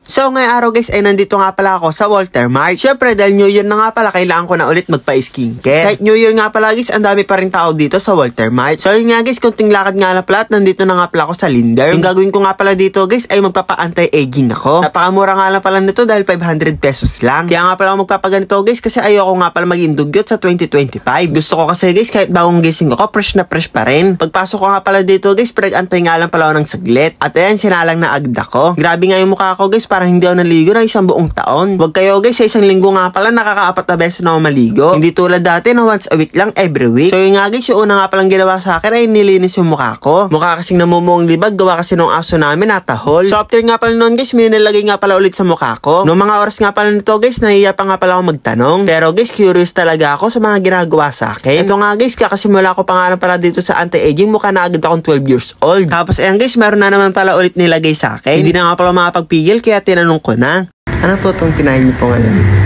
So ngayong araw guys ay nandito nga pala ako sa Walter Mart. Syempre dahil New Year na nga pala, kailangan ko na ulit magpa-skincare. Kahit New Year nga pala guys, ang dami pa rin tao dito sa Walter Mart. So yun nga guys, konting lakad nga pala at nandito na nga pala ako sa Linder. Yung gagawin ko nga pala dito guys ay magpapa-anti-aging ako. Napakamura nga lang pala nito dahil 500 pesos lang. Kaya nga pala ako magpapaganito guys kasi ayoko nga pala maging dugyot sa 2025. Gusto ko kasi guys kahit bagong gising ko, fresh na fresh pa rin. Pagpasok ko nga pala dito guys, pinag-antay nga lang pala ako ng saglit. At ayan, sinalang na agda ko. Grabe nga yung mukha ko guys, parang hindi ako naligo na isang buong taon. Wag kayo guys, sa isang linggo nga pala nakaka-4 na beses na ako maligo. Hindi tulad dati na once a week lang every week. So yun nga guys, yung una nga palang ginawa sa akin ay nilinis yung mukha ko. Mukha kasing namumuong libag, gawa kasi nung aso namin natahol. So after nga pala noon guys, minilagay nga pala ulit sa mukha ko. Noong mga oras nga pala nito guys, nahiya pa nga pala ako magtanong. Pero guys, curious talaga ako sa mga ginagawa sa akin. Ito nga guys, kakasimula ko pa nga pala dito sa anti-aging, mukha na agad akong 12 years old. Tapos ayan guys, meron na naman pala ulit nilagay sa akin. Hindi na nga pala makapagpigil kaya tinanong ko na. Ano po itong kinain niyo po ngayon?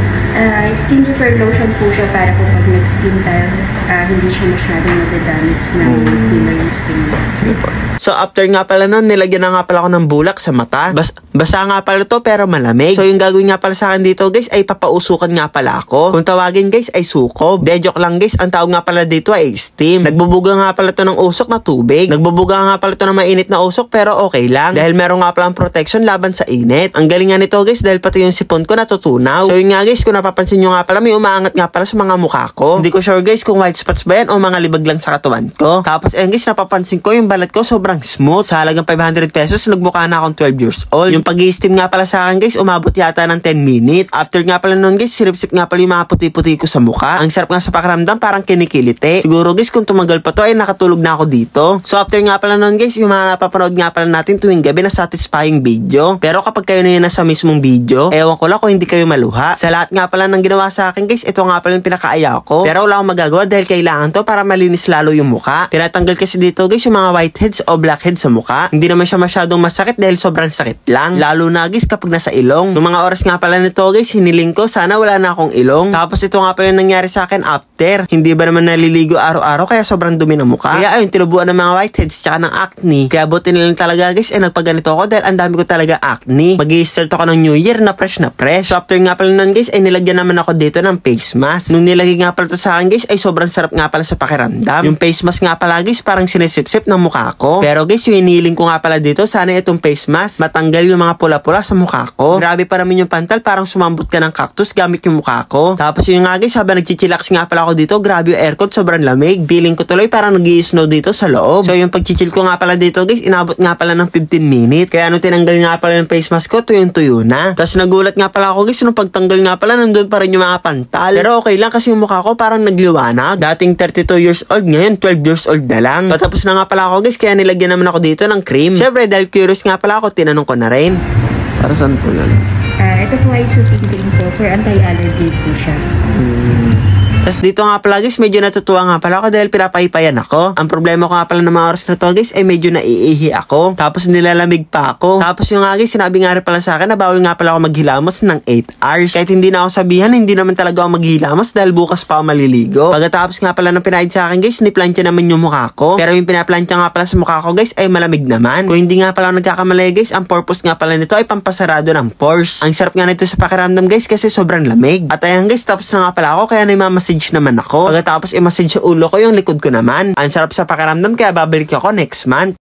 Skin repair lotion po siya para po pag nag-skin tayo, hindi siya masyadong nadadamage ng steamer yung skin. Sige po. So after nga pala nun, nilagyan na nga pala ako ng bulak sa mata. Basa nga pala to pero malamig. So yung gagawin nga pala sa akin dito guys ay papausukan nga pala ako. Kung tawagin guys ay sukob. De joke lang guys, ang tawag nga pala dito ay steam. Nagbubuga nga pala to ng usok na tubig. Nagbubuga nga pala to ng mainit na usok pero okay lang. Dahil meron nga pala protection laban sa init. Ang galing nga nito guys dahil pati yung sipon ko natutunaw. So yun nga guys, kung napapansin nyo nga pala, may umaangat nga pala sa mga mukha ko. Hindi ko sure guys kung white spots ba yan o mga libag lang sa katawan ko. Tapos ayan guys, napapansin ko yung balat ko sobrang smooth. Sa halagang 500 pesos, nagmukha na akong 12 years old. Yung pag-i-steam nga pala sa akin guys, umabot yata ng 10 minutes. After nga pala nun guys, sirip-sip nga pala yung mga puti-puti ko sa mukha. Ang sarap nga sa pakiramdam, parang kinikiliti. Siguro guys, kung tumagal pa to ay nakatulog na ako dito. So after nga pala nun guys, yung mga napapanood nga pala natin tuwing gabi na satisfying video. Pero kapag kayo na yun nasa mismong video, ewan ko lang kung hindi kayo maluha. Sa lahat nga pala ng ginawa sa akin guys, ito nga pala yung pinakaayaw ko. Pero wala akong magagawa dahil kailangan to para malinis lalo yung mukha. Tinatanggal kasi dito guys yung mga whiteheads o blackheads sa mukha. Hindi naman siya masyadong masakit dahil sobrang sakit lang. Lalo na guys kapag nasa ilong. Nung mga oras nga pala nito guys, hiniling ko sana wala na akong ilong. Tapos ito nga pala yung nangyari sa akin after. Hindi ba naman naliligo araw-araw kaya sobrang dumi ng mukha. Kaya ayun, tinubuan ng mga whiteheads tsaka ng acne. Kaya buti nilang talaga guys nagpaganito ako dahil ang dami ko talaga acne. Mag-i-start ako ng New Year na fresh na fresh. So after nga pala nun guys ay nilagyan naman ako dito ng face mask. Nung nilagay nga pala to sa akin guys ay sobrang sarap nga pala sa pakiramdam. Yung face mask nga pala guys parang sinisip-sip ng mukha ko. Pero guys yung hiniling ko nga pala dito, sana itong face mask matanggal yung mga pula-pula sa mukha ko. Grabe pa naman yung pantal, parang sumambot ka ng cactus gamit yung mukha ko. Tapos yung nga guys, habang nagchichillax nga pala ako dito, grabe yung aircon, sobrang lamig. Feeling ko tuloy parang nag-i-snow dito sa loob. So yung pagchichill ko nga pala dito guys, inabot nga pala ng 15 minutes. Kaya nung tinanggal nga pala yung face mask ko, tuyong-tuyo na. Tapos nagulat nga pala ako guys, nung pagtanggal nga pala, nandun pa rin yung mga pantal. Pero okay lang kasi yung mukha ko parang nagliwanag. Dating 32 years old, ngayon 12 years old na lang. Patapos na nga pala ako guys, kaya nilagyan naman ako dito ng cream. Syempre dahil curious nga pala ako, tinanong ko na rin. Para saan po yan? Ito po ay soothing cream po. For anti-allergy po siya. Tapos dito nga pala guys, medyo natutuwa nga pala ako dahil pinapaipayan ako. Ang problema ko nga pala ng mga oras na to guys ay medyo naiihi ako. Tapos nilalamig pa ako. Tapos yung nga guys, sinabi nga rin pala sa akin na bawal nga pala ako maghilamos ng 8 hours. Kahit hindi na ako sabihan, hindi naman talaga ako maghilamos dahil bukas pa ako maliligo. Pagkatapos nga pala ng pinahid sa akin guys, niplantya naman yung mukha ko. Pero yung pinaplantya nga pala sa mukha ko guys ay malamig naman. Kung hindi nga pala ako nagkakamali guys, ang purpose nga pala nito ay pampasarado ng pores. Ang sarap nga nito sa pakiramdam guys kasi sobrang lamig. At ayan guys, tapos na nga pala ako kaya naimamasage naman ako. Pagkatapos i-massage yung ulo ko, yung likod ko naman. Ang sarap sa pakiramdam kaya babalik ako next month.